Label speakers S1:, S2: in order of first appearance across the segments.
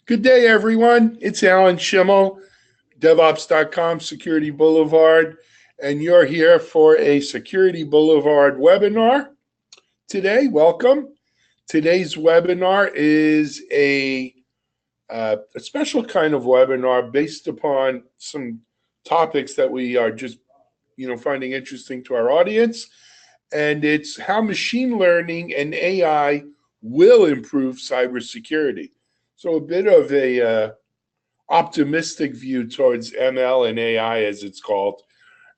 S1: Good day, everyone. It's Alan Schimmel, DevOps.com, Security Boulevard, and you're here for a Security Boulevard webinar. Today, welcome. Today's webinar is a special kind of webinar based upon some topics that we are just, finding interesting to our audience, and it's how machine learning and AI will improve cybersecurity. So a bit of a optimistic view towards ML and AI, as it's called.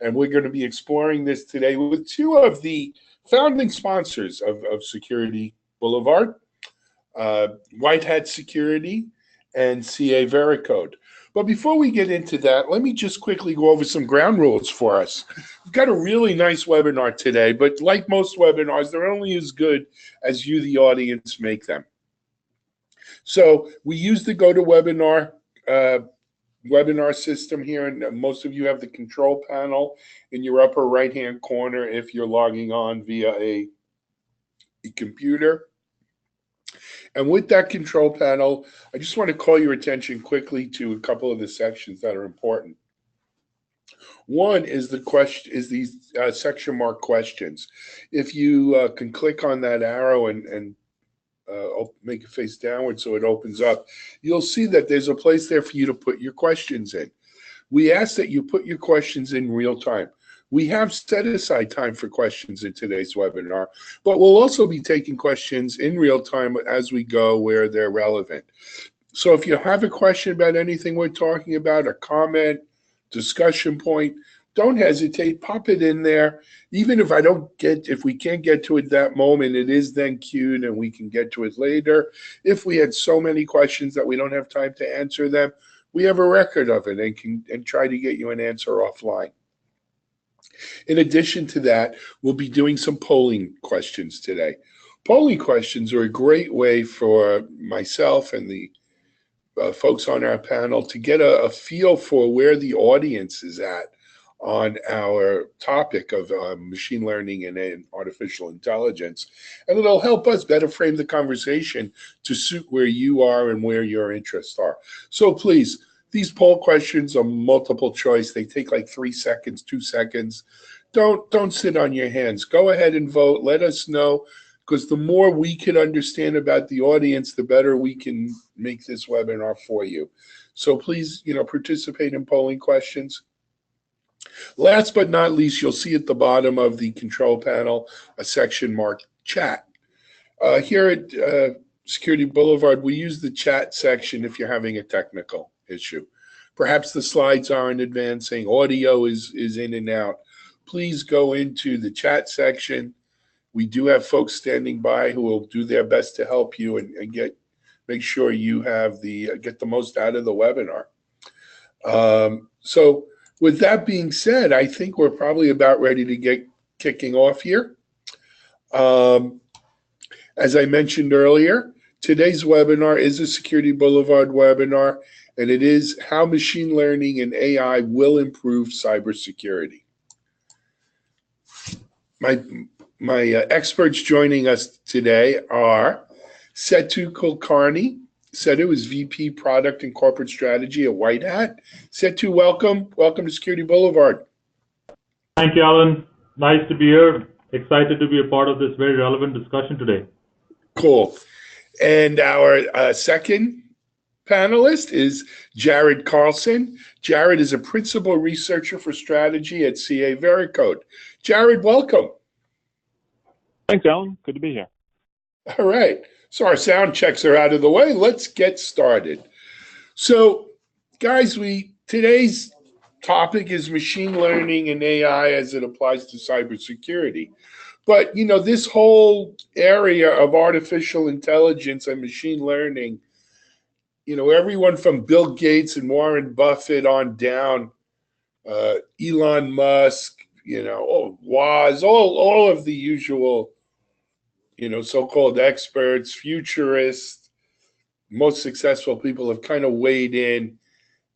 S1: And we're going to be exploring this today with two of the founding sponsors of Security Boulevard, White Hat Security and CA Vericode. But before we get into that, let me just quickly go over some ground rules for us. We've got a really nice webinar today, but like most webinars, they're only as good as you, the audience, make them. So we use the GoToWebinar webinar system here, and most of you have the control panel in your upper right-hand corner if you're logging on via a computer. And with that control panel, I just want to call your attention quickly to a couple of the sections that are important. One is these section mark questions. If you can click on that arrow and make it face downward so it opens up, you'll see that there's a place there for you to put your questions in. We ask that you put your questions in real time. We have set aside time for questions in today's webinar, but we'll also be taking questions in real time as we go where they're relevant. So if you have a question about anything we're talking about, a comment, discussion point, don't hesitate, pop it in there. Even if we can't get to it that moment, it is then queued and we can get to it later. If we had so many questions that we don't have time to answer them, we have a record of it and try to get you an answer offline. In addition to that, we'll be doing some polling questions today. Polling questions are a great way for myself and the folks on our panel to get a feel for where the audience is at on our topic of machine learning and artificial intelligence. And it'll help us better frame the conversation to suit where you are and where your interests are. So please, these poll questions are multiple choice. They take like 3 seconds, 2 seconds. Don't sit on your hands. Go ahead and vote. Let us know, because the more we can understand about the audience, the better we can make this webinar for you. So please, participate in polling questions. Last but not least, you'll see at the bottom of the control panel a section marked chat. Here at Security Boulevard, we use the chat section if you're having a technical issue. Perhaps the slides aren't advancing, audio is in and out. Please go into the chat section. We do have folks standing by who will do their best to help you and make sure you have get the most out of the webinar. So with that being said, I think we're probably about ready to get kicking off here. As I mentioned earlier, today's webinar is a Security Boulevard webinar, and it is how machine learning and AI will improve cybersecurity. My experts joining us today are Setu Kulkarni. Setu is VP Product and Corporate Strategy at White Hat. Setu, welcome. Welcome to Security Boulevard.
S2: Thank you, Alan. Nice to be here. Excited to be a part of this very relevant discussion today.
S1: Cool. And our second panelist is Jared Carlson. Jared is a Principal Researcher for Strategy at CA Vericode. Jared, welcome.
S3: Thanks, Alan. Good to be here.
S1: All right. So our sound checks are out of the way. Let's get started. So, guys, today's topic is machine learning and AI as it applies to cybersecurity. But, this whole area of artificial intelligence and machine learning, everyone from Bill Gates and Warren Buffett on down, Elon Musk, Woz, all of the usual so-called experts, futurists, most successful people have kind of weighed in,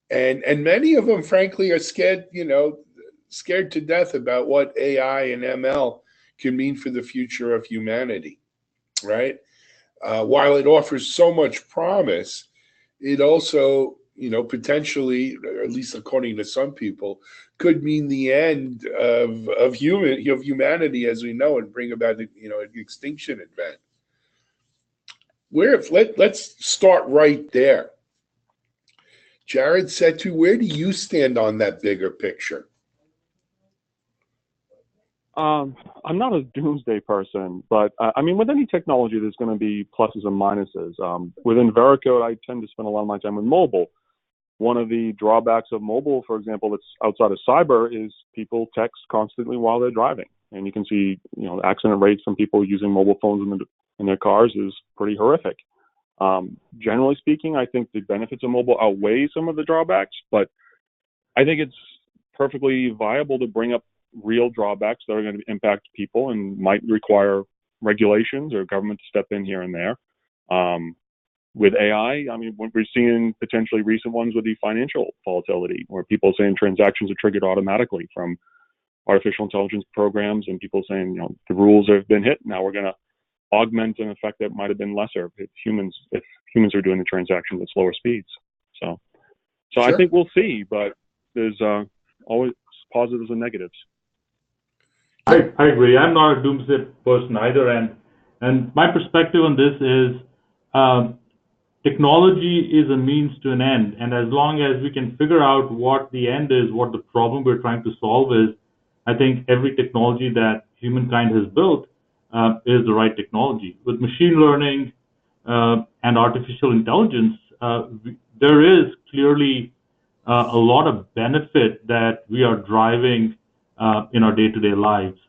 S1: and many of them, frankly, are scared to death about what AI and ML can mean for the future of humanity, right? While it offers so much promise, it also, potentially, or at least according to some people, could mean the end of humanity as we know, and bring about an extinction event. Let's start right there. Jared Setu, where do you stand on that bigger picture?
S3: I'm not a doomsday person, but I mean, with any technology, there's going to be pluses and minuses. Within Veracode, I tend to spend a lot of my time with mobile. One of the drawbacks of mobile, for example, that's outside of cyber, is people text constantly while they're driving, and you can see, accident rates from people using mobile phones in their cars is pretty horrific. Generally speaking, I think the benefits of mobile outweigh some of the drawbacks, but I think it's perfectly viable to bring up real drawbacks that are going to impact people and might require regulations or government to step in here and there. With AI, I mean, we're seeing potentially recent ones with the financial volatility, where people are saying transactions are triggered automatically from artificial intelligence programs, and people saying, the rules have been hit. Now we're going to augment an effect that might have been lesser if humans are doing the transactions at slower speeds. So sure. I think we'll see, but there's always positives and negatives.
S2: I agree. I'm not a doomsday person either, and my perspective on this is technology is a means to an end, and as long as we can figure out what the end is, what the problem we're trying to solve is, I think every technology that humankind has built is the right technology. With machine learning and artificial intelligence, there is clearly a lot of benefit that we are driving in our day-to-day lives.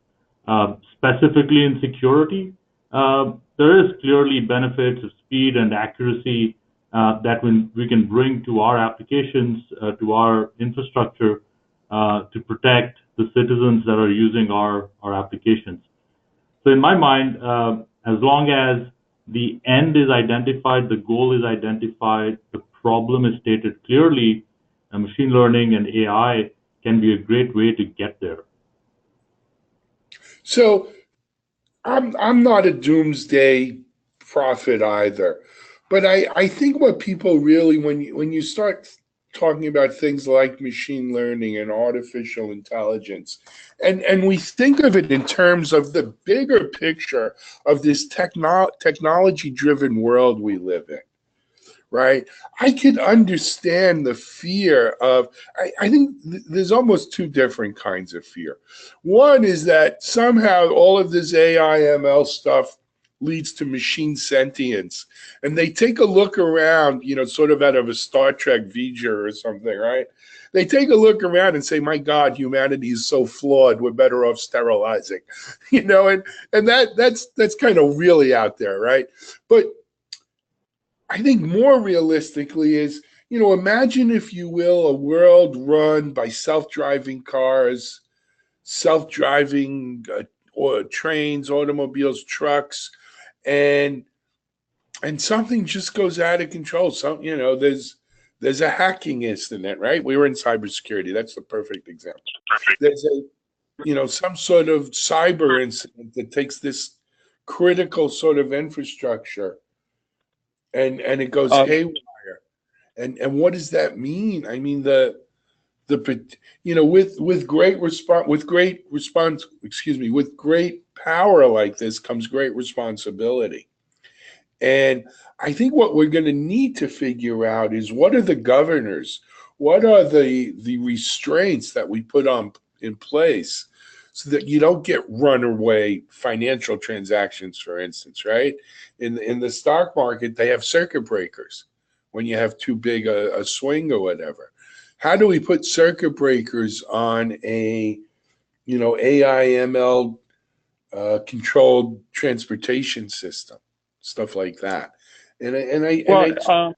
S2: Specifically in security, there is clearly benefits of speed and accuracy that we can bring to our applications, to our infrastructure, to protect the citizens that are using our applications. So in my mind, as long as the end is identified, the goal is identified, the problem is stated clearly, machine learning and AI can be a great way to get there.
S1: So I'm not a doomsday prophet either, but I think what people really, when you start talking about things like machine learning and artificial intelligence, and we think of it in terms of the bigger picture of this technology-driven world we live in, right? I could understand the fear of, I think there's almost two different kinds of fear. One is that somehow all of this AI, ML stuff leads to machine sentience. And they take a look around, sort of out of a Star Trek V'ger or something, right? They take a look around and say, my God, humanity is so flawed, we're better off sterilizing, and that's kind of really out there, right? But I think more realistically is, imagine, if you will, a world run by self-driving cars, self-driving trains, automobiles, trucks, and something just goes out of control. There's a hacking incident, right? We were in cybersecurity. That's the perfect example. There's some sort of cyber incident that takes this critical sort of infrastructure and it goes haywire. And what does that mean? I mean, with great power like this comes great responsibility. And I think what we're going to need to figure out is, what are the governors? What are the restraints that we put in place so that you don't get runaway financial transactions, for instance, right? In the stock market, they have circuit breakers when you have too big a swing or whatever. How do we put circuit breakers on a, AI, ML controlled transportation system, stuff like that? Go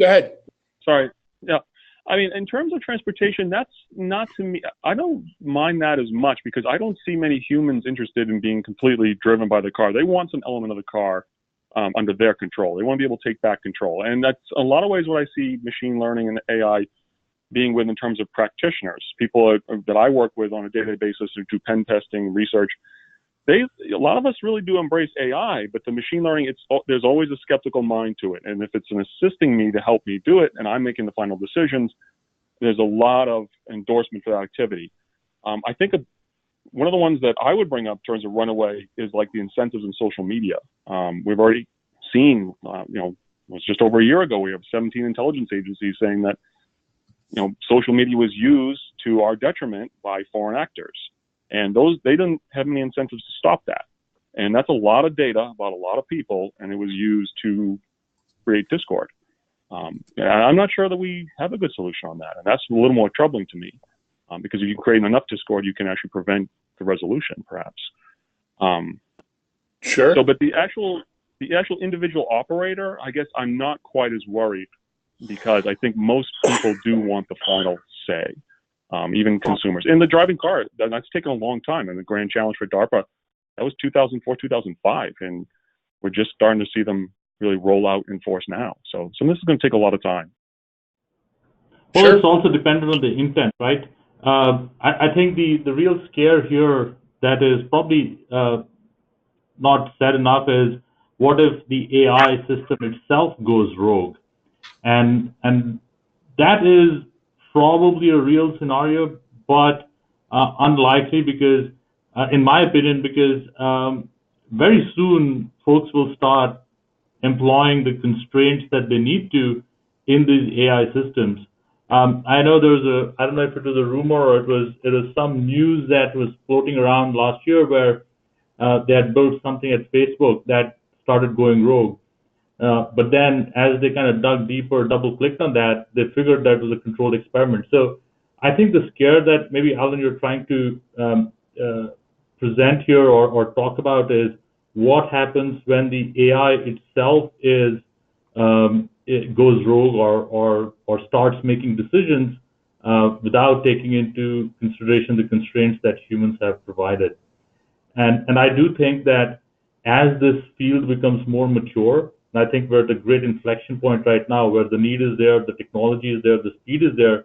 S1: ahead.
S3: Sorry. Yeah. I mean, in terms of transportation, that's not, to me, I don't mind that as much, because I don't see many humans interested in being completely driven by the car. They want some element of the car under their control. They want to be able to take back control. And that's a lot of ways what I see machine learning and AI being with in terms of practitioners. People that I work with on a daily basis who do pen testing, research, a lot of us really do embrace AI, but the machine learning, there's always a skeptical mind to it. And if it's an assisting me to help me do it, and I'm making the final decisions, there's a lot of endorsement for that activity. I think one of the ones that I would bring up in terms of runaway is like the incentives in social media. We've already seen, it was just over a year ago, we have 17 intelligence agencies saying that, social media was used to our detriment by foreign actors. And they didn't have any incentives to stop that. And that's a lot of data about a lot of people, and it was used to create discord. And I'm not sure that we have a good solution on that. And that's a little more troubling to me, because if you create enough discord, you can actually prevent the resolution, perhaps.
S1: Sure.
S3: So, but the actual individual operator, I guess I'm not quite as worried, because I think most people do want the final say. Even consumers. In the driving car, that's taken a long time. And the grand challenge for DARPA, that was 2004, 2005. And we're just starting to see them really roll out in force now. So this is going to take a lot of time.
S2: Well,
S1: Sure.
S2: It's also dependent on the intent, right? I think the real scare here that is probably not said enough is, what if the AI system itself goes rogue? And that is probably a real scenario, but unlikely, because, in my opinion, because very soon folks will start employing the constraints that they need to in these AI systems. I know I don't know if it was a rumor or it was some news that was floating around last year where they had built something at Facebook that started going rogue. But then as they kind of dug deeper, double-clicked on that, they figured that was a controlled experiment. So I think the scare that maybe, Alan, you're trying to present here or talk about is what happens when the AI itself it goes rogue or starts making decisions without taking into consideration the constraints that humans have provided. And I do think that as this field becomes more mature, and I think we're at a great inflection point right now where the need is there, the technology is there, the speed is there.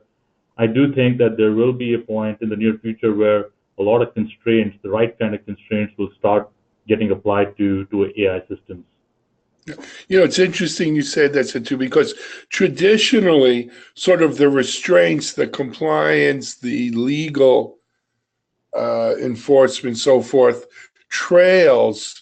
S2: I do think that there will be a point in the near future where a lot of constraints, the right kind of constraints, will start getting applied to AI systems.
S1: It's interesting you said that, too, because traditionally, sort of the restraints, the compliance, the legal enforcement, so forth, trails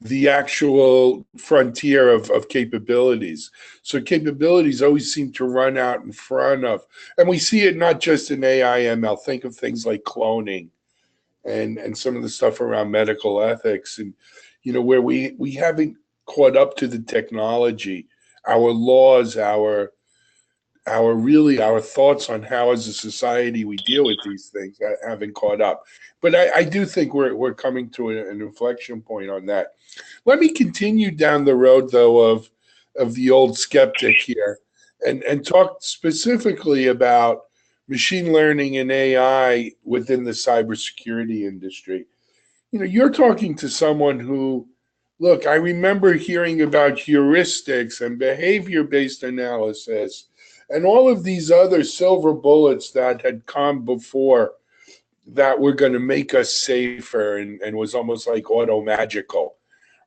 S1: the actual frontier of capabilities. So capabilities always seem to run out in front of, and we see it not just in AI, ML. Think of things like cloning and some of the stuff around medical ethics, and where we haven't caught up to the technology, our laws, our thoughts on how as a society we deal with these things haven't caught up. But I do think we're coming to an inflection point on that. Let me continue down the road, though, of the old skeptic here and talk specifically about machine learning and AI within the cybersecurity industry. You're talking to someone who, look, I remember hearing about heuristics and behavior-based analysis and all of these other silver bullets that had come before that were going to make us safer and was almost like auto-magical,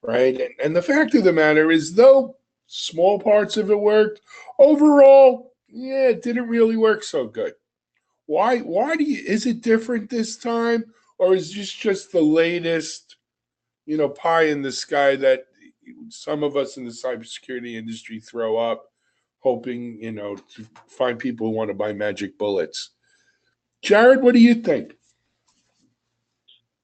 S1: right? And the fact of the matter is, though small parts of it worked, overall, yeah, it didn't really work so good. Why is it different this time? Or is this just the latest, pie in the sky that some of us in the cybersecurity industry throw up, hoping, to find people who want to buy magic bullets? Jared, what do you think?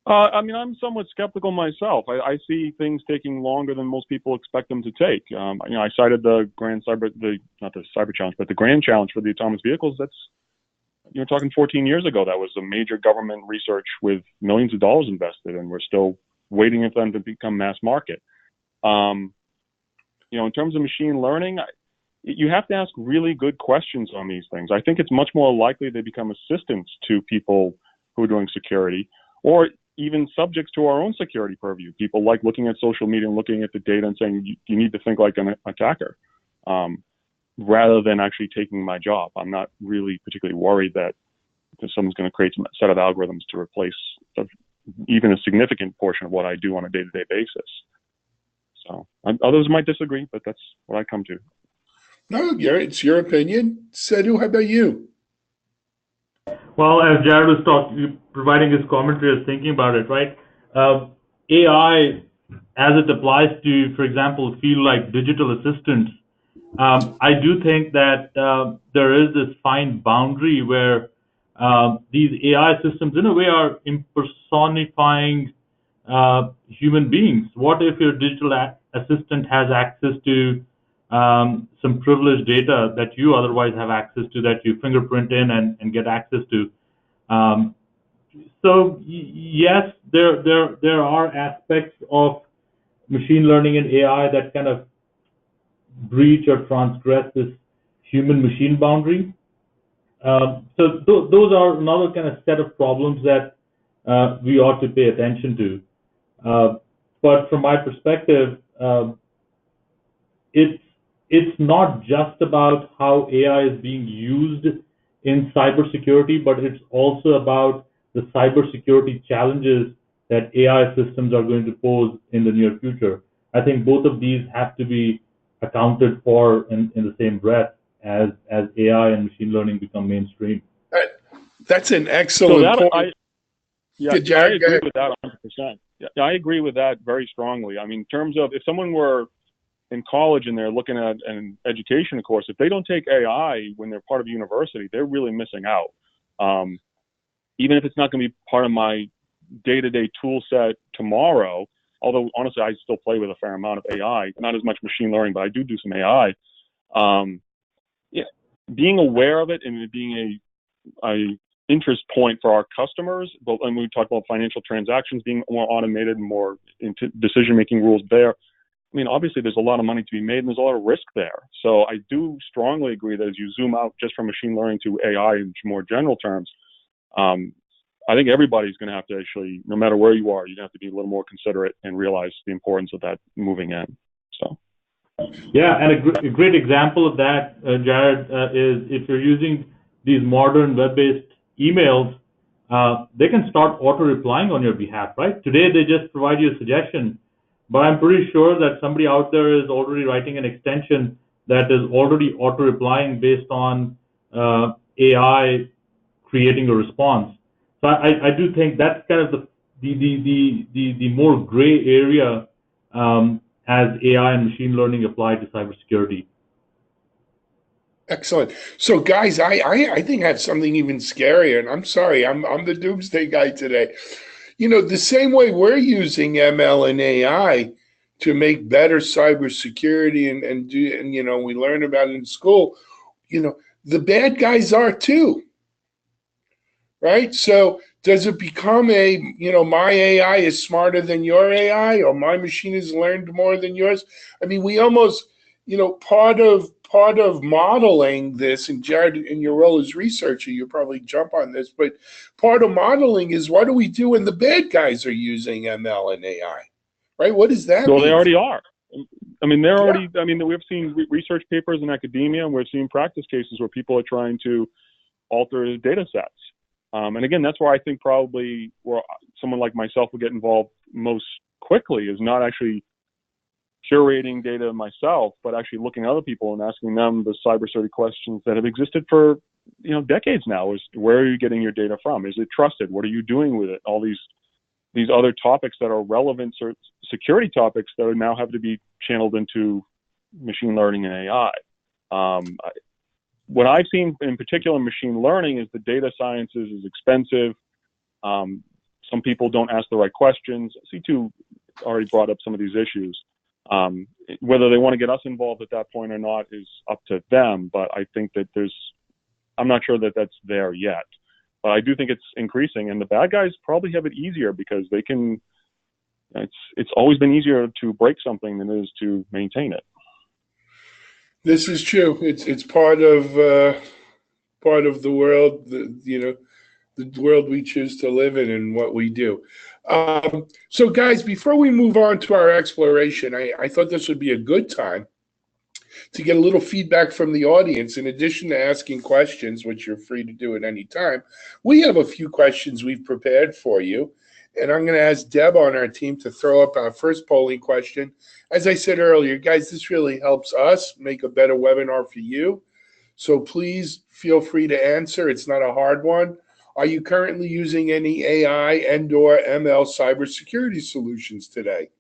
S3: I'm somewhat skeptical myself. I see things taking longer than most people expect them to take. I cited the grand challenge, but the grand challenge for the autonomous vehicles. That's, talking 14 years ago. That was a major government research with millions of dollars invested, and we're still waiting for them to become mass market. In terms of machine learning, you have to ask really good questions on these things. I think it's much more likely they become assistants to people who are doing security, or even subjects to our own security purview. People like looking at social media and looking at the data and saying, you need to think like an attacker, rather than actually taking my job. I'm not really particularly worried that someone's going to create some set of algorithms to replace even a significant portion of what I do on a day-to-day basis. So others might disagree, but that's what I come to.
S1: No, it's your opinion. Sadhu, how about you?
S2: Well, as Jared was providing his commentary, I was thinking about it, right? AI, as it applies to, for example, feel like digital assistants, I do think that there is this fine boundary where these AI systems, in a way, are impersonifying human beings. What if your digital assistant has access to some privileged data that you otherwise have access to, that you fingerprint in and get access to? So yes, there are aspects of machine learning and AI that kind of breach or transgress this human-machine boundary. So those are another kind of set of problems that we ought to pay attention to. But from my perspective, it's not just about how AI is being used in cybersecurity, but it's also about the cybersecurity challenges that AI systems are going to pose in the near future. I think both of these have to be accounted for in the same breath as AI and machine learning become mainstream.
S1: That's an excellent point.
S3: I agree with that 100%. Yeah, I agree with that very strongly. I mean, in terms of if someone were in college and they're looking at an education course, if they don't take AI when they're part of university, they're really missing out. Even if it's not going to be part of my day-to-day tool set tomorrow, although honestly, I still play with a fair amount of AI, not as much machine learning, but I do some AI. Being aware of it and it being a interest point for our customers, but when we talk about financial transactions being more automated and more into decision-making rules there, I mean, obviously there's a lot of money to be made and there's a lot of risk there. So I do strongly agree that as you zoom out just from machine learning to AI in more general terms, I think everybody's going to have to actually, no matter where you are, you're going to have to be a little more considerate and realize the importance of that moving in. So.
S2: Yeah, and a great example of that, Jared, is if you're using these modern web-based emails, they can start auto-replying on your behalf, right? Today, they just provide you a suggestion, but I'm pretty sure that somebody out there is already writing an extension that is already auto-replying based on AI creating a response. So I do think that's kind of the more gray area as AI and machine learning apply to cybersecurity.
S1: Excellent. So, guys, I think I have something even scarier, and I'm sorry, I'm the doomsday guy today. You know, the same way we're using ML and AI to make better cybersecurity and you know, we learn about it in school, you know, the bad guys are too, right? So does it become you know, my AI is smarter than your AI, or my machine has learned more than yours? I mean, we almost, you know, part of modeling this, and Jared, in your role as researcher, you'll probably jump on this, but part of modeling is what do we do when the bad guys are using ML and AI, right? What does that mean?
S3: Well, they already are. I mean, they're already, I mean, we've seen research papers in academia, and we've seen practice cases where people are trying to alter data sets. And again, that's where I think probably where someone like myself will get involved most quickly is not actually curating data myself, but actually looking at other people and asking them the cybersecurity questions that have existed for, you know, decades now. Is where are you getting your data from? Is it trusted? What are you doing with it? All these other topics that are relevant security topics that now have to be channeled into machine learning and AI. What I've seen in particular in machine learning is the data sciences is expensive. Some people don't ask the right questions. C2 already brought up some of these issues. Whether they want to get us involved at that point or not is up to them, but I think that I'm not sure that that's there yet. But I do think it's increasing, and the bad guys probably have it easier because they can, it's always been easier to break something than it is to maintain it.
S1: This is true. It's part of the world, you know, the world we choose to live in and what we do. So, guys, before we move on to our exploration, I thought this would be a good time to get a little feedback from the audience. In addition to asking questions, which you're free to do at any time, we have a few questions we've prepared for you. And I'm going to ask Deb on our team to throw up our first polling question. As I said earlier, guys, this really helps us make a better webinar for you. So please feel free to answer. It's not a hard one. Are you currently using any AI and/or ML cybersecurity solutions today?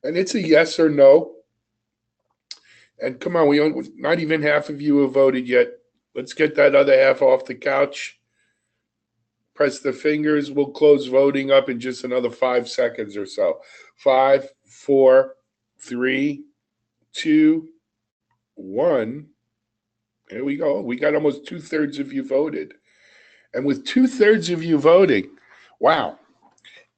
S1: And it's a yes or no. And come on, not even half of you have voted yet. Let's get that other half off the couch. Press the fingers. We'll close voting up in just another 5 seconds or so. 5, 4, 3, 2, 1. There we go. We got almost 2/3 of you voted. And with 2/3 of you voting, wow,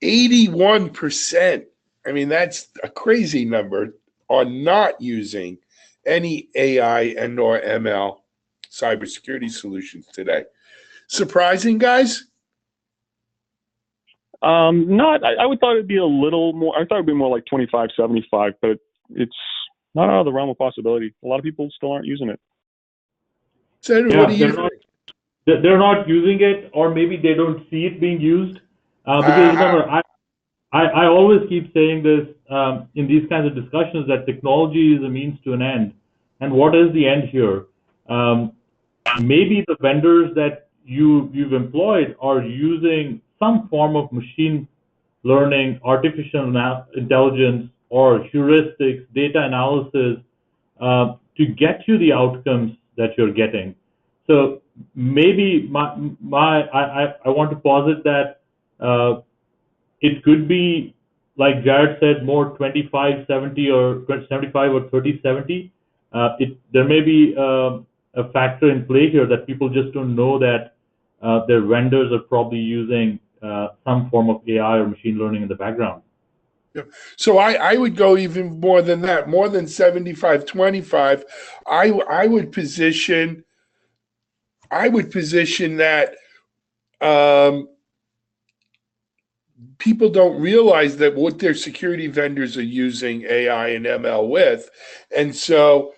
S1: 81%. I mean, that's a crazy number, are not using any AI and/or ML cybersecurity solutions today. Surprising, guys?
S3: Not. I would thought it'd be a little more. I thought it'd be more like 25-75, but it's not out of the realm of possibility. A lot of people still aren't using it.
S1: So,
S2: Yeah,
S1: what do you think?
S2: they're not using it, or maybe they don't see it being used. Because remember, I always keep saying this in these kinds of discussions, that technology is a means to an end. And what is the end here? Maybe the vendors that you've employed are using some form of machine learning, artificial intelligence, or heuristics, data analysis to get you the outcomes that you're getting. So maybe I want to posit that it could be, like Jared said, more 25-70 or 75 or 30-70. There may be a factor in play here that people just don't know that their vendors are probably using some form of AI or machine learning in the background.
S1: So I would go even more than that, more than 75-25. I would position that people don't realize that what their security vendors are using AI and ML with, and so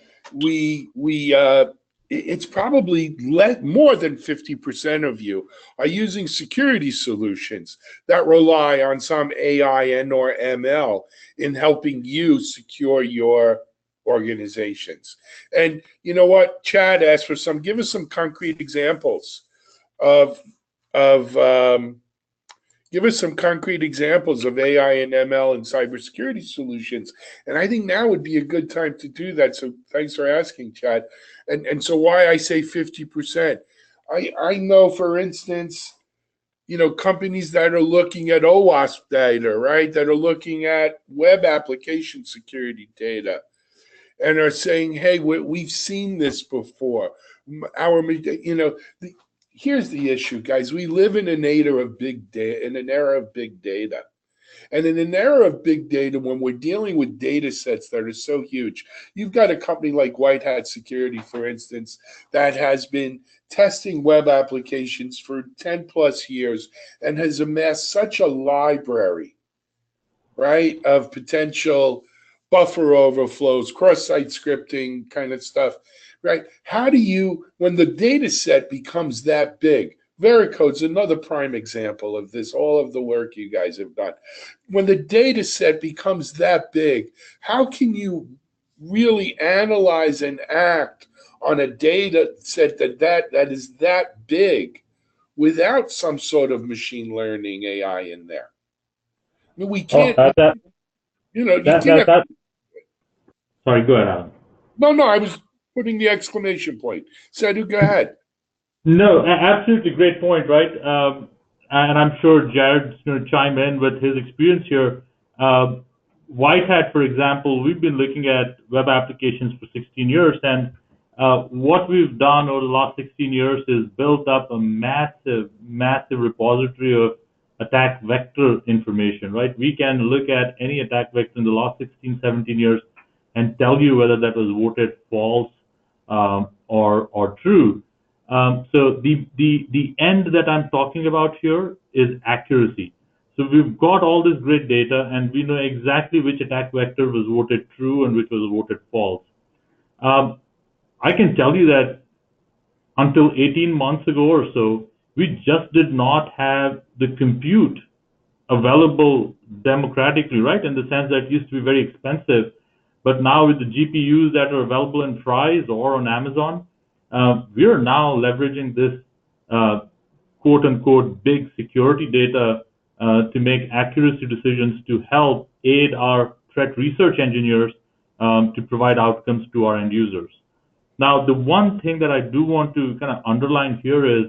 S1: it's probably more than 50% of you are using security solutions that rely on some AI and/or ML in helping you secure your organizations. And you know what? Chad asked for some. Give us some concrete examples of give us some concrete examples of AI and ML and cybersecurity solutions. And I think now would be a good time to do that. So thanks for asking, Chad. And so why I say 50%. I know, for instance, companies that are looking at OWASP data, right? That are looking at web application security data and are saying, hey, we've seen this before. Here's the issue, guys. We live in an era of big data, And in an era of big data, when we're dealing with data sets that are so huge, you've got a company like White Hat Security, for instance, that has been testing web applications for 10 plus years and has amassed such a library, right, of potential buffer overflows, cross-site scripting kind of stuff, right? How do you, when the data set becomes that big, Vericode's another prime example of this, all of the work you guys have done. When the data set becomes that big, how can you really analyze and act on a data set that is that big without some sort of machine learning AI in there? I mean, we can't,
S2: Sorry, go ahead, Alan.
S1: No, I was putting the exclamation point. Sadhu, go ahead.
S2: No, absolutely great point, right? And I'm sure Jared's going to chime in with his experience here. White Hat, for example, we've been looking at web applications for 16 years, and what we've done over the last 16 years is built up a massive repository of attack vector information, right? We can look at any attack vector in the last 16, 17 years and tell you whether that was voted false or true. So the end that I'm talking about here is accuracy. So we've got all this great data, and we know exactly which attack vector was voted true and which was voted false. I can tell you that until 18 months ago or so, we just did not have the compute available democratically, right? In the sense that it used to be very expensive, but now with the GPUs that are available in Fry's or on Amazon, we are now leveraging this quote unquote big security data to make accuracy decisions to help aid our threat research engineers to provide outcomes to our end users. Now, the one thing that I do want to kind of underline here is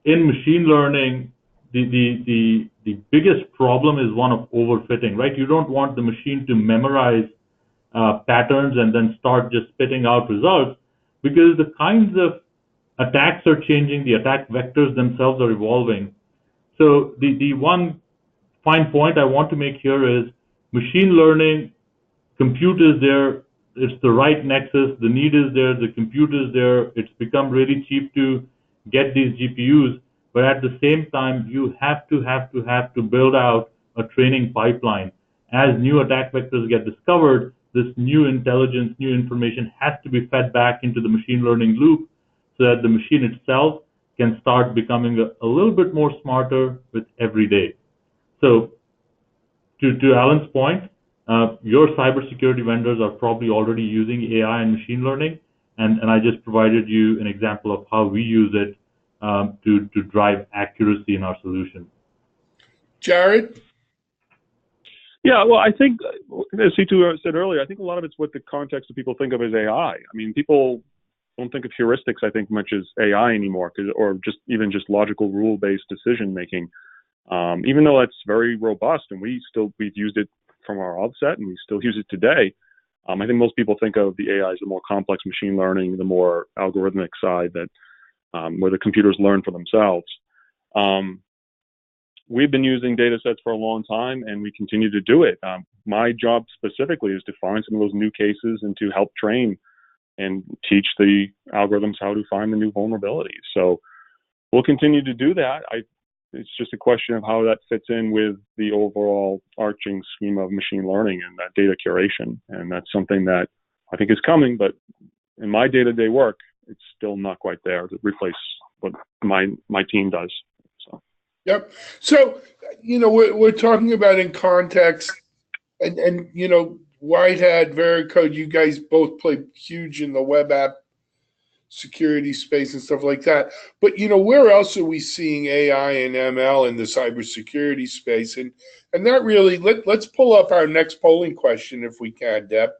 S2: in machine learning, the biggest problem is one of overfitting, right? You don't want the machine to memorize patterns and then start just spitting out results, because the kinds of attacks are changing, the attack vectors themselves are evolving. So the one fine point I want to make here is machine learning, compute is there, it's the right nexus, the need is there, the compute is there, it's become really cheap to get these GPUs, but at the same time, you have to build out a training pipeline. As new attack vectors get discovered, this new intelligence, new information has to be fed back into the machine learning loop so that the machine itself can start becoming a little bit more smarter with every day. So to Alan's point, your cybersecurity vendors are probably already using AI and machine learning, and I just provided you an example of how we use it to drive accuracy in our solution.
S1: Jared?
S3: Yeah, well, I think, as C2 said earlier, I think a lot of it's what the context of people think of as AI. I mean, people don't think of heuristics, I think, much as AI anymore, or just even just logical rule-based decision making. Even though that's very robust, and we've used it from our outset, and we still use it today. I think most people think of the AI as the more complex machine learning, the more algorithmic side that where the computers learn for themselves. We've been using data sets for a long time, and we continue to do it. My job specifically is to find some of those new cases and to help train and teach the algorithms how to find the new vulnerabilities. So we'll continue to do that. It's just a question of how that fits in with the overall arching scheme of machine learning and that data curation. And that's something that I think is coming, but in my day-to-day work, it's still not quite there to replace what my team does. So.
S1: Yep. So, we're talking about in context, and Whitehead, Veracode, you guys both play huge in the web app security space and stuff like that. But where else are we seeing AI and ML in the cybersecurity space? And that really let's pull up our next polling question if we can, Deb.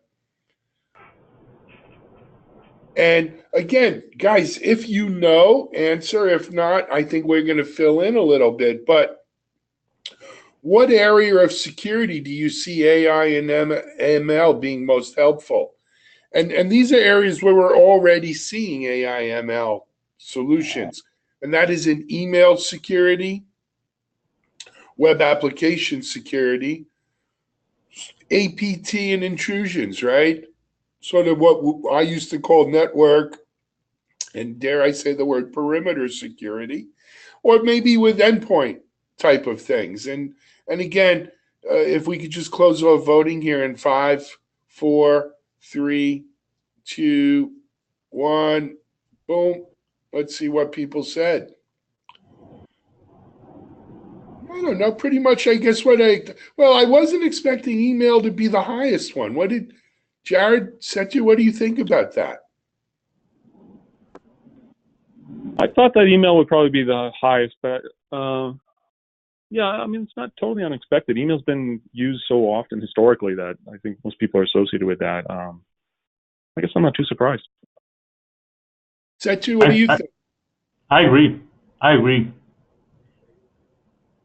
S1: And again, guys, if you know, answer. If not, I think we're going to fill in a little bit. But what area of security do you see AI and ML being most helpful? And these are areas where we're already seeing AI ML solutions. And that is in email security, web application security, APT and intrusions, right? Sort of what I used to call network, and dare I say the word perimeter security, or maybe with endpoint type of things. And again, if we could just close off voting here in 5, 4, 3, 2, 1, boom. Let's see what people said. I don't know, pretty much, I guess I wasn't expecting email to be the highest one. What did Jared Setu, what do you think about that?
S3: I thought that email would probably be the highest, but yeah, I mean, it's not totally unexpected. Email's been used so often historically that I think most people are associated with that. I guess I'm not too surprised.
S1: Setu, what do you think?
S2: I agree.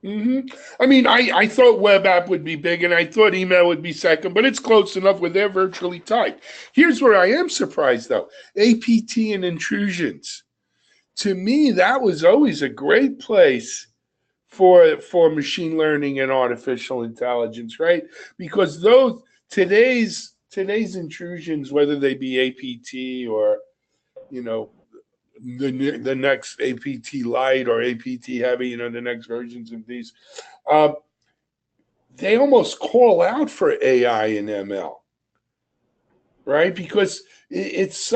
S1: Mm-hmm. I mean, I thought web app would be big, and I thought email would be second, but it's close enough where they're virtually tied. Here's where I am surprised, though. APT and intrusions. To me, that was always a great place for machine learning and artificial intelligence, right? Because today's intrusions, whether they be APT or, the next APT light or APT heavy, the next versions of these, they almost call out for AI and ML, right? Because it's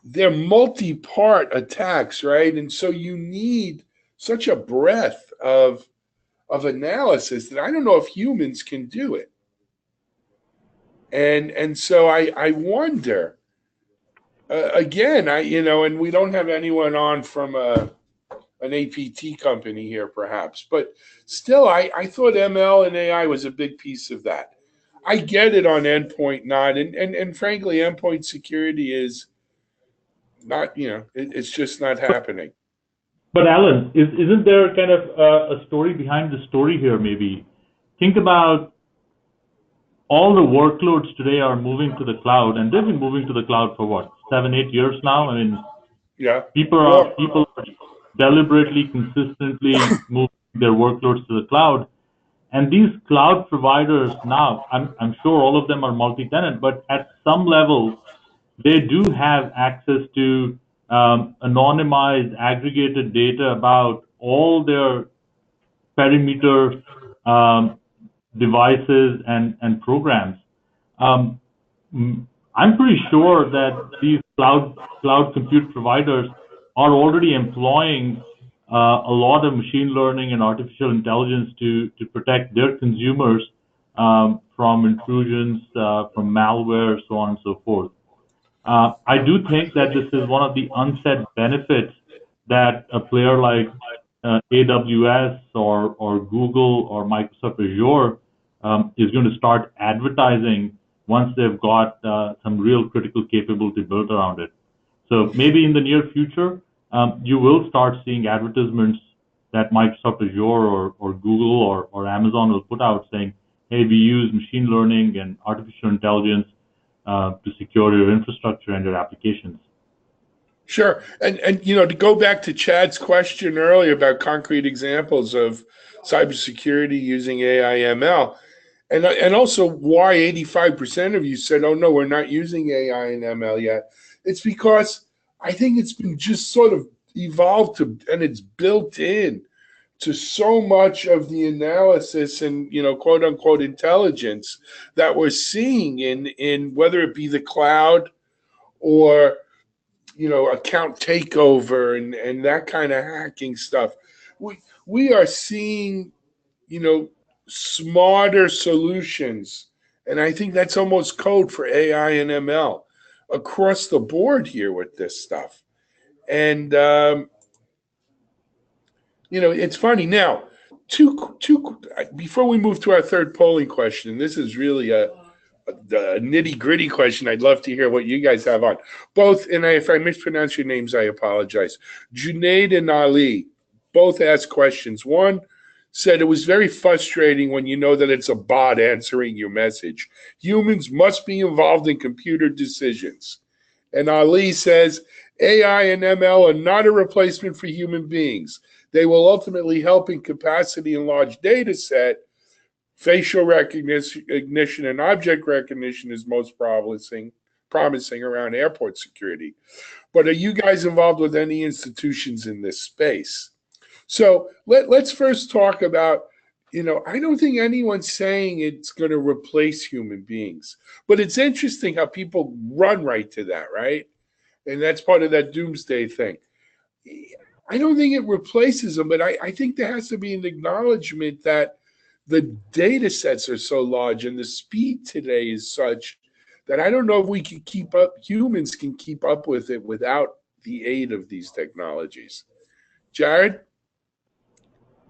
S1: they're multi-part attacks, right? And so you need such a breadth of analysis that I don't know if humans can do it. And so I wonder, again, and we don't have anyone on from an APT company here, perhaps, but still, I thought ML and AI was a big piece of that. I get it on endpoint, not, and frankly, endpoint security is not, it's just not happening.
S2: But Alan, isn't there kind of a story behind the story here? Maybe think about all the workloads today are moving to the cloud, and they've been moving to the cloud for what, 7-8 years now. I mean,
S1: yeah,
S2: people are deliberately, consistently moving their workloads to the cloud, and these cloud providers now, I'm sure all of them are multi-tenant, but at some level, they do have access to anonymized, aggregated data about all their perimeter devices and programs. I'm pretty sure that these cloud compute providers are already employing a lot of machine learning and artificial intelligence to protect their consumers from intrusions, from malware, so on and so forth. I do think that this is one of the unsaid benefits that a player like AWS or Google or Microsoft Azure is going to start advertising once they've got some real critical capability built around it. So maybe in the near future, you will start seeing advertisements that Microsoft Azure or Google or Amazon will put out saying, hey, we use machine learning and artificial intelligence to secure your infrastructure and your applications.
S1: Sure. And to go back to Chad's question earlier about concrete examples of cybersecurity using AI ML, and also why 85% of you said, oh, no, we're not using AI and ML yet. It's because I think it's been just sort of evolved to, and it's built in to so much of the analysis and, quote unquote, intelligence that we're seeing in whether it be the cloud or, account takeover and that kind of hacking stuff. We are seeing, smarter solutions. And I think that's almost code for AI and ML across the board here with this stuff. And, it's funny. Now, before we move to our third polling question, this is really a nitty-gritty question. I'd love to hear what you guys have on. Both, and if I mispronounce your names, I apologize. Junaid and Ali both asked questions. One said it was very frustrating when you know that it's a bot answering your message. Humans must be involved in computer decisions. And Ali says, AI and ML are not a replacement for human beings. They will ultimately help in capacity and large data set. Facial recognition and object recognition is most promising around airport security. But are you guys involved with any institutions in this space? So let's first talk about, I don't think anyone's saying it's going to replace human beings. But it's interesting how people run right to that, right? And that's part of that doomsday thing. I don't think it replaces them, but I think there has to be an acknowledgement that the data sets are so large and the speed today is such that I don't know if we can keep up, humans can keep up with it without the aid of these technologies. Jared?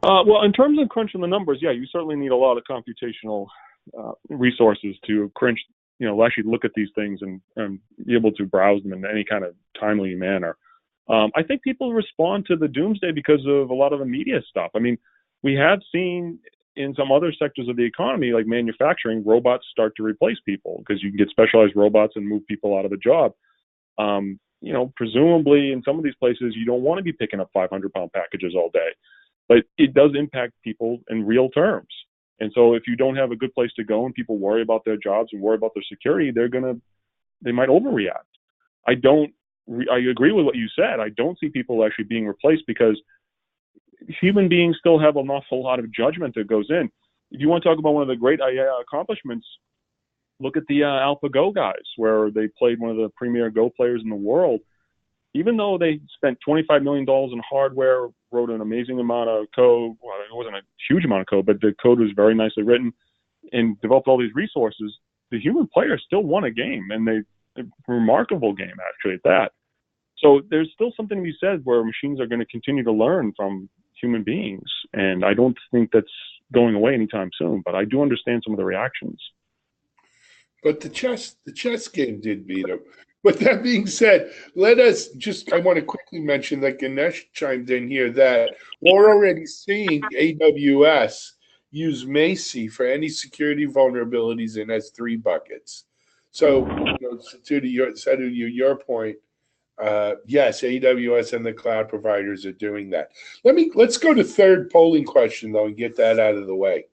S3: Well, in terms of crunching the numbers, yeah, you certainly need a lot of computational resources to crunch, actually look at these things and be able to browse them in any kind of timely manner. I think people respond to the doomsday because of a lot of the media stuff. I mean, we have seen in some other sectors of the economy, like manufacturing, robots start to replace people because you can get specialized robots and move people out of the job. Presumably in some of these places, you don't want to be picking up 500-pound packages all day, but it does impact people in real terms. And so if you don't have a good place to go and people worry about their jobs and worry about their security, they might overreact. I agree with what you said. I don't see people actually being replaced because human beings still have an awful lot of judgment that goes in. If you want to talk about one of the great accomplishments, look at the AlphaGo guys, where they played one of the premier Go players in the world. Even though they spent $25 million in hardware, wrote an amazing amount of code. Well, it wasn't a huge amount of code, but the code was very nicely written and developed all these resources. The human player still won a game, and a remarkable game actually at that. So there's still something to be said where machines are going to continue to learn from human beings, and I don't think that's going away anytime soon. But I do understand some of the reactions.
S1: But the chess game did beat him. But that being said, I want to quickly mention that Ganesh chimed in here that we're already seeing AWS use Macy for any security vulnerabilities in S3 buckets. So, to your point, yes, AWS and the cloud providers are doing that. Let's go to third polling question though and get that out of the way.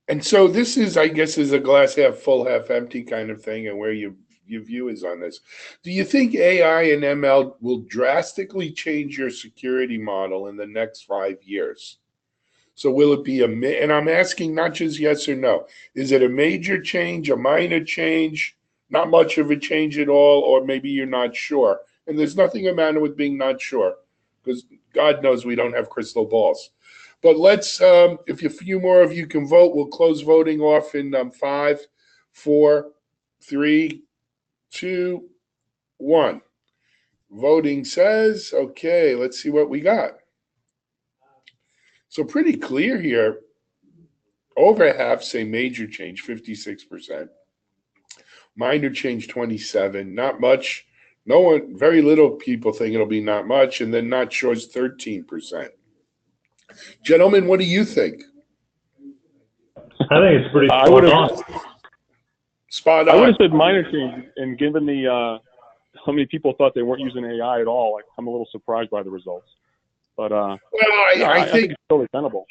S1: And so this is, I guess, is a glass half full, half empty kind of thing, and where your view is on this. Do you think AI and ML will drastically change your security model in the next 5 years? So will it be and I'm asking not just yes or no. Is it a major change, a minor change, not much of a change at all, or maybe you're not sure? And there's nothing the matter with being not sure, because God knows we don't have crystal balls. But let's, if a few more of you can vote, we'll close voting off in 5, 4, 3, 2, 1. Voting says, okay, let's see what we got. So pretty clear here. Over half say major change, 56%. Minor change, 27%. Not much. Very little people think it'll be not much. And then not sure is 13%. Gentlemen, what do you think?
S2: I think it's pretty spot on.
S1: Spot on.
S3: I would have said minor change, and given the how many people thought they weren't using AI at all, I'm a little surprised by the results. But I think it's totally tenable.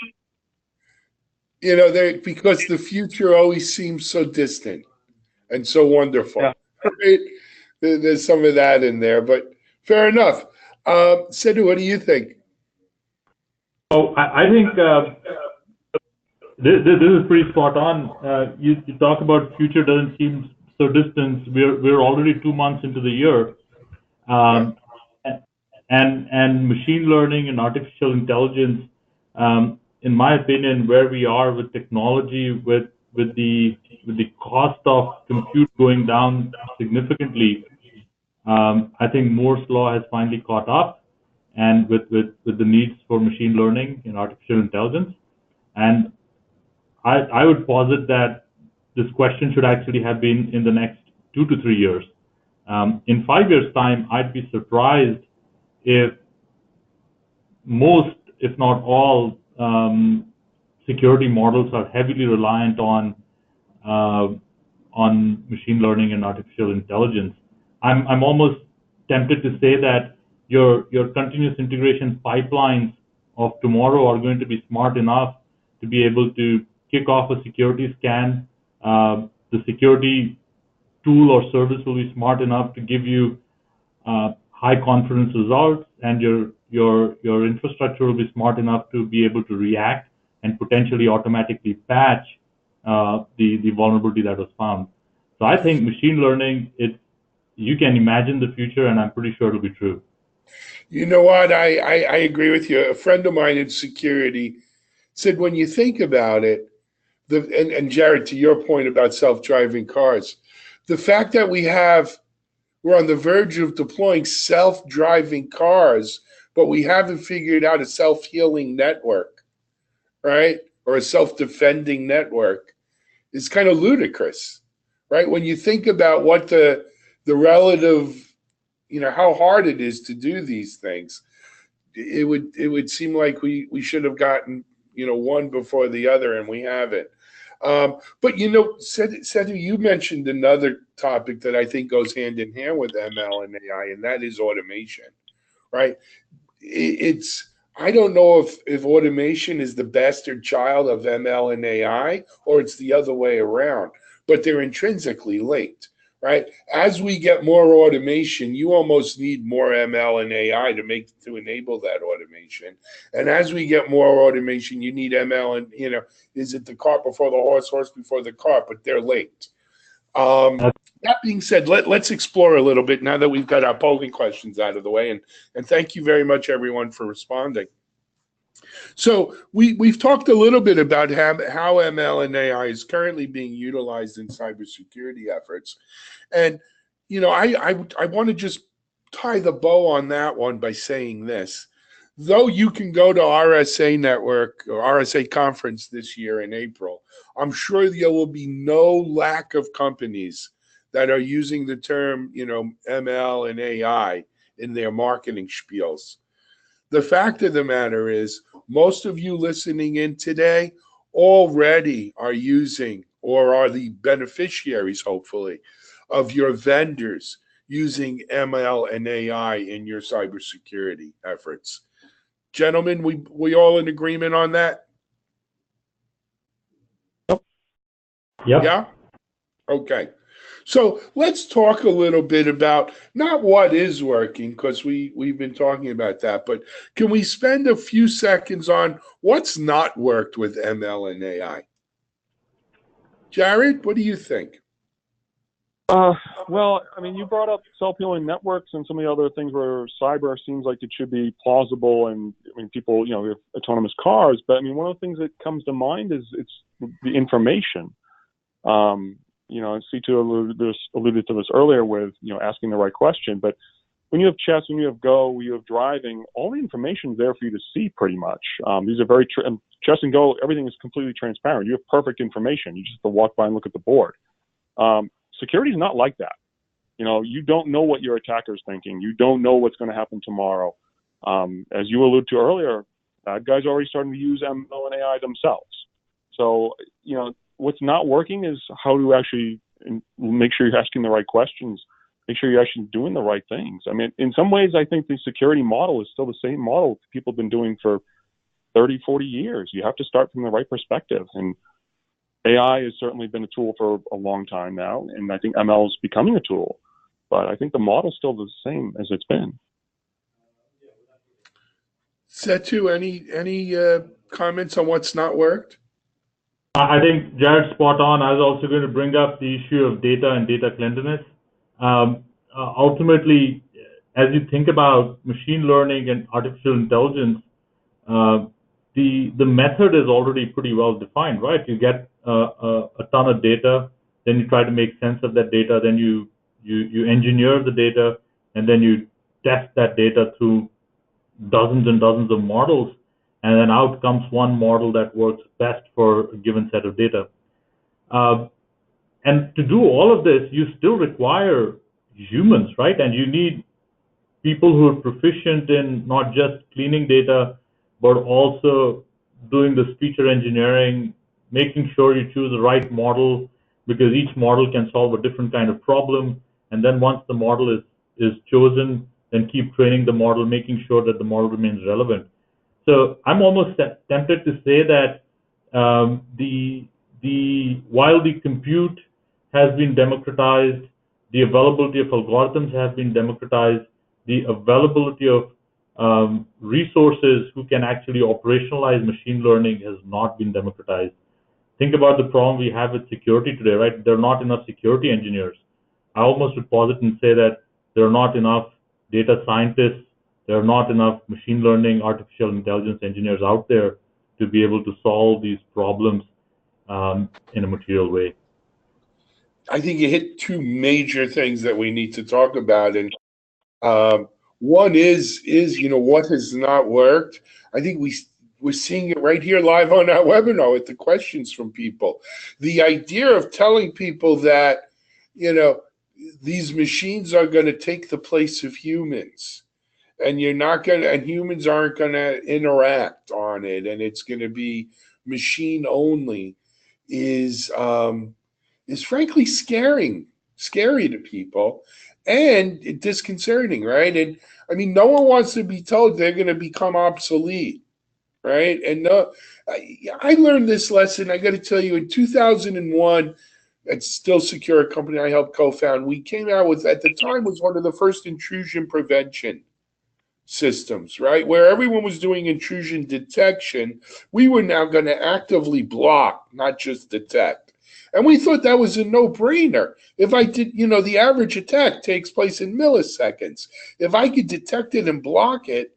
S1: Because the future always seems so distant and so wonderful. Yeah. Right? There's some of that in there, but fair enough. Sidhu, what do you think?
S2: Oh, I think this is pretty spot on. You talk about future doesn't seem so distant. We're already 2 months into the year, and machine learning and artificial intelligence, in my opinion, where we are with technology, with the cost of compute going down significantly, I think Moore's law has finally caught up. And with the needs for machine learning and artificial intelligence. And I would posit that this question should actually have been in the next 2 to 3 years. In 5 years' time, I'd be surprised if most, if not all, security models are heavily reliant on machine learning and artificial intelligence. I'm almost tempted to say that your continuous integration pipelines of tomorrow are going to be smart enough to be able to kick off a security scan. The security tool or service will be smart enough to give you high confidence results, and your infrastructure will be smart enough to be able to react and potentially automatically patch the vulnerability that was found. So I think machine learning, you can imagine the future, and I'm pretty sure it'll be true.
S1: You know what? I agree with you. A friend of mine in security said, when you think about it, and Jared, to your point about self-driving cars, the fact that we're on the verge of deploying self-driving cars, but we haven't figured out a self-healing network, right? Or a self-defending network is kind of ludicrous, right? When you think about what the relative, how hard it is to do these things, it would seem like we should have gotten, one before the other, and we haven't. But Sidhu, you mentioned another topic that I think goes hand in hand with ML and AI, and that is automation, right? I don't know if automation is the bastard child of ML and AI, or it's the other way around, but they're intrinsically linked, right? As we get more automation, you almost need more ML and AI to enable that automation. And as we get more automation, you need ML and, is it the cart before the horse before the cart, but they're linked. That being said, let's explore a little bit now that we've got our polling questions out of the way, and thank you very much, everyone, for responding. So we've talked a little bit about how ML and AI is currently being utilized in cybersecurity efforts, and I want to just tie the bow on that one by saying this. Though you can go to RSA Network or RSA Conference this year in April, I'm sure there will be no lack of companies that are using the term, ML and AI in their marketing spiels. The fact of the matter is, most of you listening in today already are using or are the beneficiaries, hopefully, of your vendors using ML and AI in your cybersecurity efforts. Gentlemen, we all in agreement on that?
S2: Yep.
S1: Yeah? Okay. So let's talk a little bit about not what is working, because we've been talking about that, but can we spend a few seconds on what's not worked with ML and AI? Jared, what do you think?
S3: Well, I mean, you brought up self-healing networks and some of the other things where cyber seems like it should be plausible, and I mean, people, we have autonomous cars, but I mean, one of the things that comes to mind is it's the information. C2 alluded to this earlier with, asking the right question, but when you have chess, when you have Go, when you have driving, all the information is there for you to see pretty much. These are very, chess and Go, everything is completely transparent. You have perfect information. You just have to walk by and look at the board. Security is not like that. You don't know what your attacker is thinking. You don't know what's going to happen tomorrow. As you alluded to earlier, bad guys are already starting to use ML and AI themselves. So, what's not working is how to actually make sure you're asking the right questions, make sure you're actually doing the right things. I mean, in some ways, I think the security model is still the same model people have been doing for 30, 40 years. You have to start from the right perspective. And AI has certainly been a tool for a long time now, and I think ML is becoming a tool. But I think the model's still the same as it's been.
S1: Setu, any comments on what's not worked?
S2: I think Jared's spot on. I was also going to bring up the issue of data and data cleanliness. Ultimately, as you think about machine learning and artificial intelligence, the method is already pretty well defined, right? You get a ton of data, then you try to make sense of that data, then you engineer the data, and then you test that data through dozens and dozens of models, and then out comes one model that works best for a given set of data. And to do all of this, you still require humans, right? And you need people who are proficient in not just cleaning data, but also doing the feature engineering, making sure you choose the right model, because each model can solve a different kind of problem. And then once the model is chosen, then keep training the model, making sure that the model remains relevant. So I'm almost tempted to say that while the compute has been democratized, the availability of algorithms has been democratized, the availability of resources who can actually operationalize machine learning has not been democratized. Think about the problem we have with security today, right? There are not enough security engineers. I almost would posit and say that there are not enough data scientists, there are not enough machine learning, artificial intelligence engineers out there to be able to solve these problems in a material way.
S1: I think you hit two major things that we need to talk about, and one is what has not worked. I think we're seeing it right here live on our webinar with the questions from people. The idea of telling people that these machines are going to take the place of humans, and humans aren't going to interact on it, and it's going to be machine only, is frankly scary to people and disconcerting, right? And I mean, no one wants to be told they're going to become obsolete, right? And I learned this lesson, I got to tell you, in 2001 at Still Secure, a company I helped co-found. We came out with, at the time, was one of the first intrusion prevention systems, right? Where everyone was doing intrusion detection, we were now going to actively block, not just detect. And we thought that was a no-brainer. If I did, the average attack takes place in milliseconds. If I could detect it and block it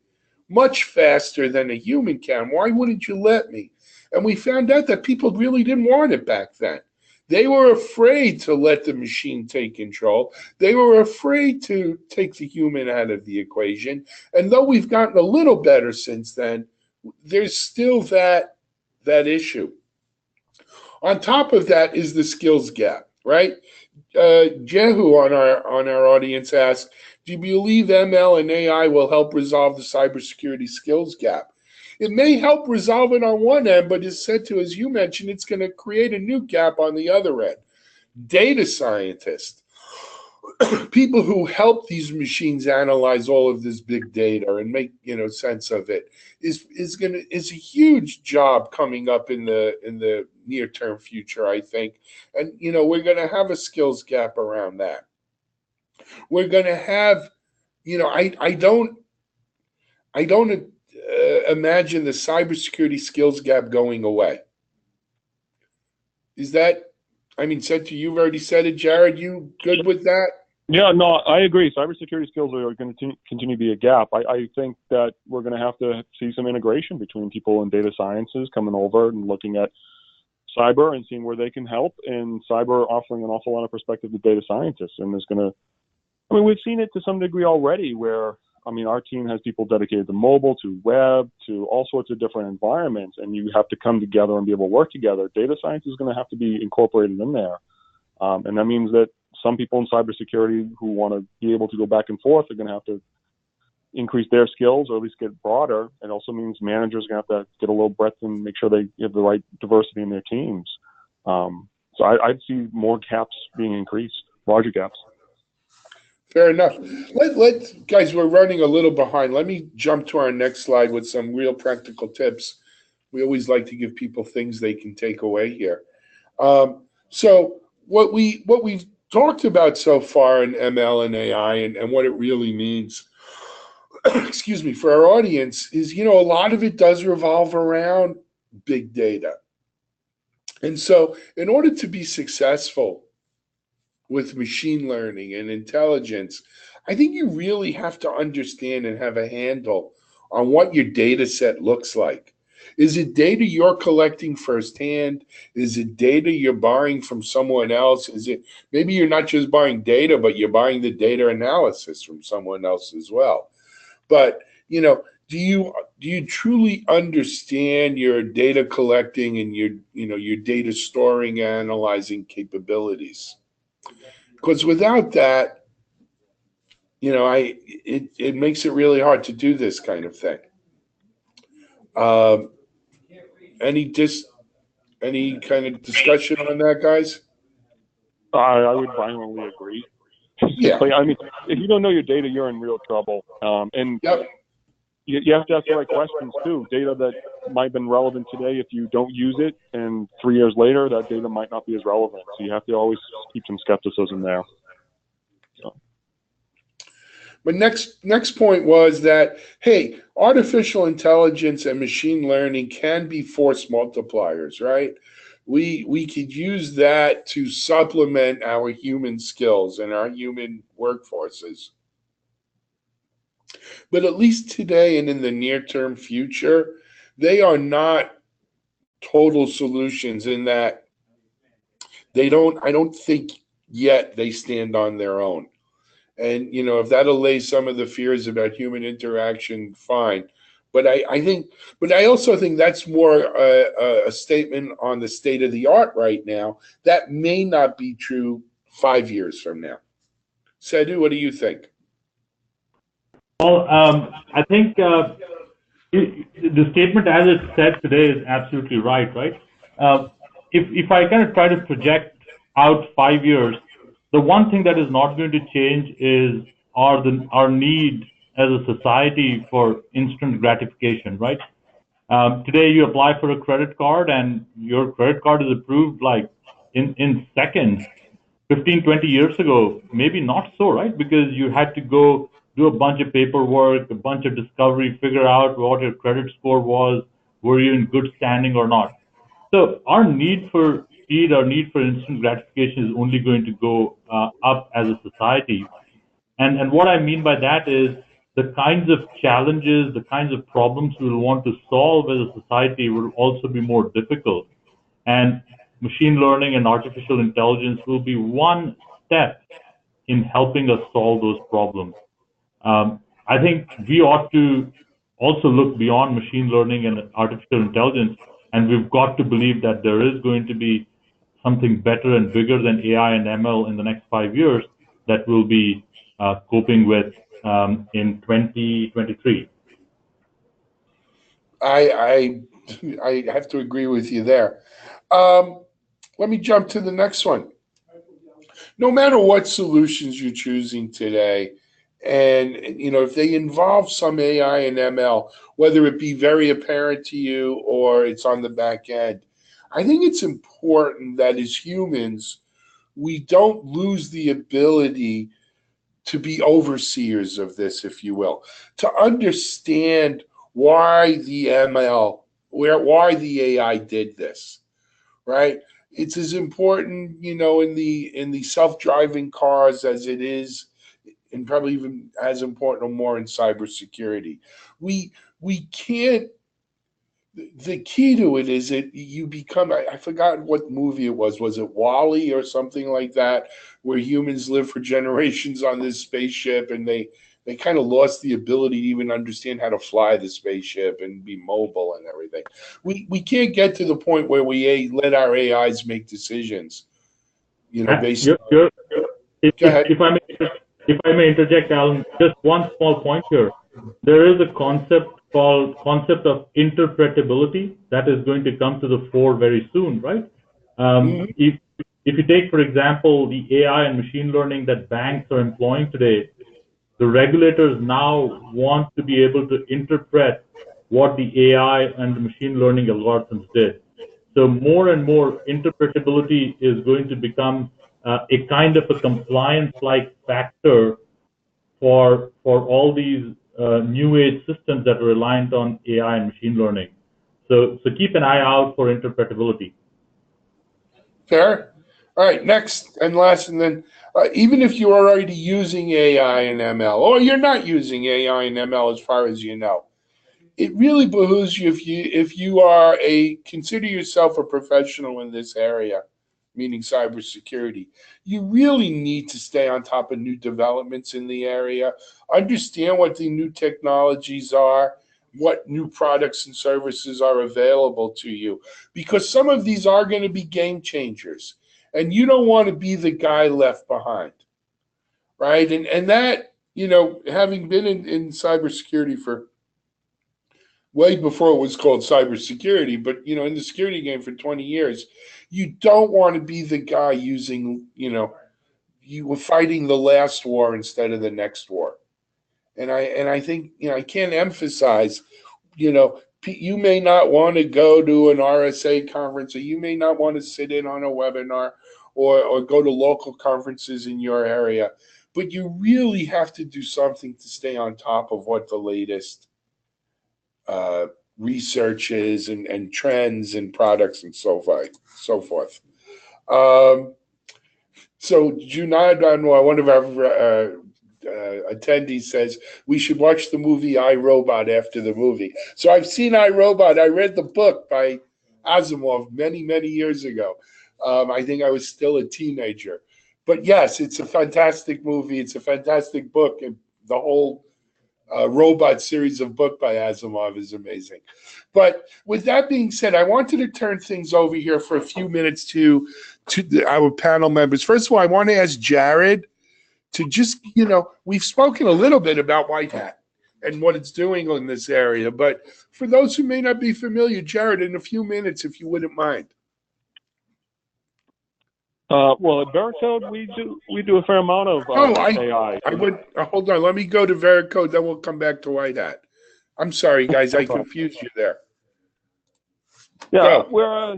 S1: much faster than a human can, why wouldn't you let me? And we found out that people really didn't want it back then. They were afraid to let the machine take control. They were afraid to take the human out of the equation. And though we've gotten a little better since then, there's still that issue. On top of that is the skills gap, right? Jehu on our audience asked, do you believe ML and AI will help resolve the cybersecurity skills gap? It may help resolve it on one end, but it's said to, as you mentioned, it's going to create a new gap on the other end. Data scientists, people who help these machines analyze all of this big data and make sense of it, is a huge job coming up in the near term future, I think. And we're going to have a skills gap around that. We're going to have, I don't imagine the cybersecurity skills gap going away. Is that, said to you've already said it, Jared, you good with that?
S3: Yeah, no, I agree. Cybersecurity skills are going to continue to be a gap. I think that we're going to have to see some integration between people in data sciences coming over and looking at cyber and seeing where they can help, and cyber offering an awful lot of perspective to data scientists. And there's going to, we've seen it to some degree already where, our team has people dedicated to mobile, to web, to all sorts of different environments, and you have to come together and be able to work together. Data science is going to have to be incorporated in there. And that means that some people in cybersecurity who want to be able to go back and forth are going to have to increase their skills or at least get broader. It also means managers are going to have to get a little breadth and make sure they have the right diversity in their teams. So I'd see more gaps being increased, larger gaps.
S1: Fair enough. Guys, we're running a little behind. Let me jump to our next slide with some real practical tips. We always like to give people things they can take away here. So what we've talked about so far in ML and AI and what it really means, excuse me, for our audience is, a lot of it does revolve around big data. And so in order to be successful with machine learning and intelligence, I think you really have to understand and have a handle on what your data set looks like. Is it data you're collecting firsthand? Is it data you're borrowing from someone else? Is it maybe you're not just buying data, but you're buying the data analysis from someone else as well? But do you truly understand your data collecting and your data storing and analyzing capabilities? Because without that, it makes it really hard to do this kind of thing. Any kind of discussion on that, guys?
S3: I would violently agree.
S1: Yeah.
S3: If you don't know your data, you're in real trouble. And
S1: yep.
S3: You have to ask the right questions too. Data that might have been relevant today, if you don't use it, and 3 years later, that data might not be as relevant. So you have to always keep some skepticism there. So.
S1: But next point was that, hey, artificial intelligence and machine learning can be force multipliers, right? We could use that to supplement our human skills and our human workforces. But at least today and in the near-term future, they are not total solutions in that I don't think yet they stand on their own. And, if that allays some of the fears about human interaction, fine. But I also think that's more a statement on the state of the art right now. That may not be true 5 years from now. Sadhu, what do you think?
S2: Well, I think the statement as it's said today is absolutely right? If I kind of try to project out 5 years, the one thing that is not going to change is our need as a society for instant gratification, right? Today you apply for a credit card and your credit card is approved like in seconds. 15, 20 years ago, maybe not so, right? Because you had to go do a bunch of paperwork, a bunch of discovery, figure out what your credit score was, were you in good standing or not. So our need for speed, our need for instant gratification is only going to go up as a society. And what I mean by that is the kinds of challenges, the kinds of problems we will want to solve as a society will also be more difficult. And machine learning and artificial intelligence will be one step in helping us solve those problems. I think we ought to also look beyond machine learning and artificial intelligence, and we've got to believe that there is going to be something better and bigger than AI and ML in the next 5 years that we'll be coping with in 2023.
S1: I have to agree with you there. Let me jump to the next one. No matter what solutions you're choosing today, and if they involve some AI and ML, whether it be very apparent to you or it's on the back end, I think it's important that as humans, we don't lose the ability to be overseers of this, if you will, to understand why the ML, why the AI did this, right? It's as important, in the self-driving cars as it is, and probably even as important or more in cybersecurity. We can't. The key to it is that you become. I forgot what movie it was. Was it Wall-E or something like that, where humans live for generations on this spaceship, and they kind of lost the ability to even understand how to fly the spaceship and be mobile and everything. We can't get to the point where we let our AIs make decisions. Based.
S2: If I may interject, Alan, just one small point here. There is a concept of interpretability that is going to come to the fore very soon, right? If you take, for example, the AI and machine learning that banks are employing today, the regulators now want to be able to interpret what the AI and the machine learning algorithms did. So more and more interpretability is going to become a kind of a compliance-like factor for all these new age systems that are reliant on AI and machine learning. So keep an eye out for interpretability.
S1: Fair. All right, next and last, and then even if you're already using AI and ML, or you're not using AI and ML as far as you know, it really behooves you if you are consider yourself a professional in this area, meaning cybersecurity. You really need to stay on top of new developments in the area, understand what the new technologies are, what new products and services are available to you, because some of these are going to be game changers, and you don't want to be the guy left behind, right? And that, having been in cybersecurity for way before it was called cybersecurity, but in the security game for 20 years, you don't want to be the guy using, you were fighting the last war instead of the next war. And I think, I can't emphasize, you may not want to go to an RSA conference, or you may not want to sit in on a webinar or go to local conferences in your area, but you really have to do something to stay on top of what the latest researches and trends and products and so forth. So Junad Anwar, one of our attendees, says we should watch the movie iRobot after the movie. So I've seen iRobot. I read the book by Asimov many years ago. I think I was still a teenager. But yes, it's a fantastic movie. It's a fantastic book, and the whole robot series of book by Asimov is amazing. But with that being said, I wanted to turn things over here for a few minutes to our panel members. First of all, I want to ask Jared to just, we've spoken a little bit about White Hat and what it's doing in this area, but for those who may not be familiar, Jared, in a few minutes, if you wouldn't mind.
S3: Well, at Veracode, we do a fair amount of AI.
S1: I would hold on. Let me go to Veracode, then we'll come back to White Hat. I'm sorry, guys. I confused you there.
S3: Yeah, we're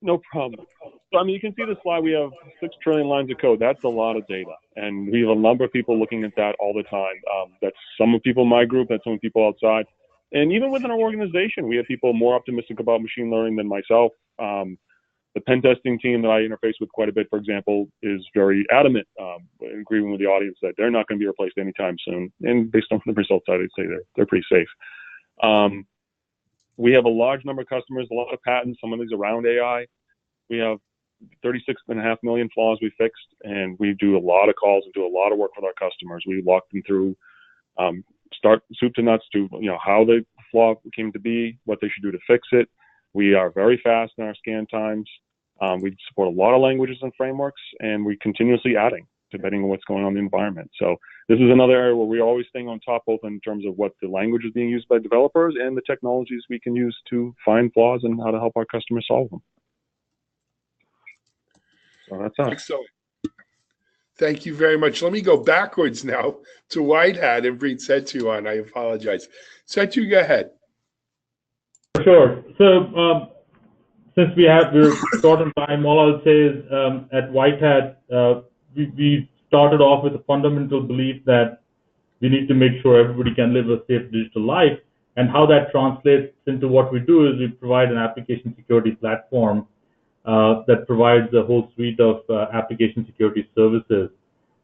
S3: no problem. So, I mean, you can see the slide. We have 6 trillion lines of code. That's a lot of data. And we have a number of people looking at that all the time. That's some of people in my group, that's some of people outside. And even within our organization, we have people more optimistic about machine learning than myself. The pen testing team that I interface with quite a bit, for example, is very adamant, agreeing with the audience that they're not going to be replaced anytime soon. And based on the results, I'd say they're pretty safe. We have a large number of customers, a lot of patents, some of these around AI. We have 36.5 million flaws we fixed, and we do a lot of calls and do a lot of work with our customers. We walk them through, start soup to nuts to how the flaw came to be, what they should do to fix it. We are very fast in our scan times. We support a lot of languages and frameworks, and we're continuously adding, depending on what's going on in the environment. So this is another area where we're always staying on top, both in terms of what the language is being used by developers and the technologies we can use to find flaws and how to help our customers solve them. So that's us.
S1: Excellent. Thank you very much. Let me go backwards now to White Hat and bring Setu on. I apologize. Setu, go ahead.
S2: Sure. So since we're short on time, all I'll say is at White Hat, we started off with a fundamental belief that we need to make sure everybody can live a safe digital life. And how that translates into what we do is we provide an application security platform that provides a whole suite of application security services.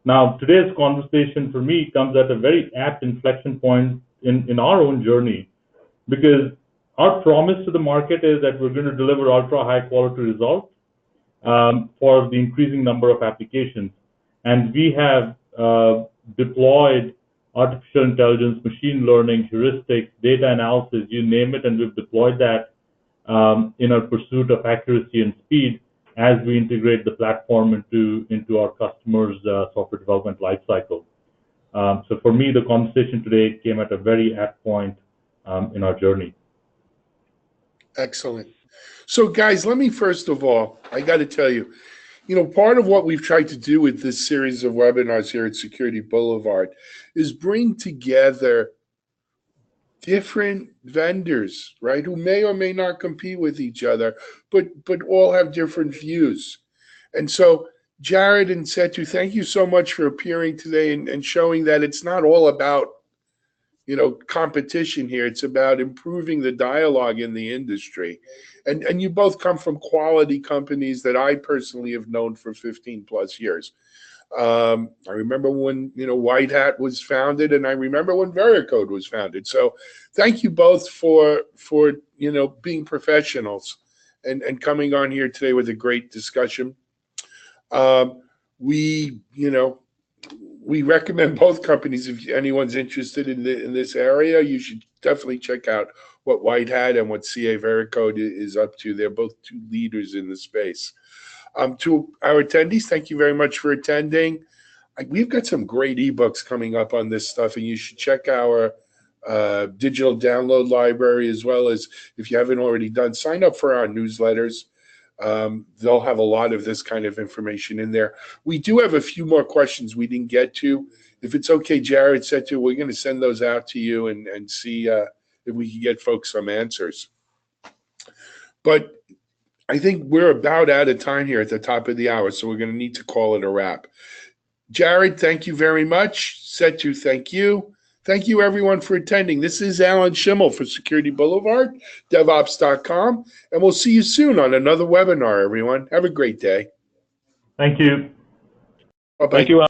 S2: Now, today's conversation for me comes at a very apt inflection point in our own journey, because our promise to the market is that we're going to deliver ultra high quality results for the increasing number of applications. And we have deployed artificial intelligence, machine learning, heuristics, data analysis, you name it, and we've deployed that in our pursuit of accuracy and speed as we integrate the platform into our customers' software development lifecycle. So for me, the conversation today came at a very apt point in our journey.
S1: Excellent. So guys, let me first of all, I got to tell you, part of what we've tried to do with this series of webinars here at Security Boulevard is bring together different vendors, right, who may or may not compete with each other, but all have different views. And so, Jared and Setu, thank you so much for appearing today and showing that it's not all about, competition here. It's about improving the dialogue in the industry. And you both come from quality companies that I personally have known for 15 plus years. I remember when, White Hat was founded, and I remember when Veracode was founded. So thank you both for being professionals and coming on here today with a great discussion. We recommend both companies. If anyone's interested in this area, you should definitely check out what White Hat and what CA Veracode is up to. They're both two leaders in the space. To our attendees, thank you very much for attending. We've got some great ebooks coming up on this stuff, and you should check our digital download library, as well as, if you haven't already done, sign up for our newsletters. They'll have a lot of this kind of information in there. We do have a few more questions we didn't get to. If it's okay, Jared, Setu, we're going to send those out to you and see if we can get folks some answers. But I think we're about out of time here at the top of the hour, so we're going to need to call it a wrap. Jared, thank you very much. Setu, thank you. Thank you, everyone, for attending. This is Alan Schimmel for Security Boulevard, DevOps.com, and we'll see you soon on another webinar, everyone. Have a great day.
S2: Thank you.
S1: Bye-bye.
S3: Thank you, Alan.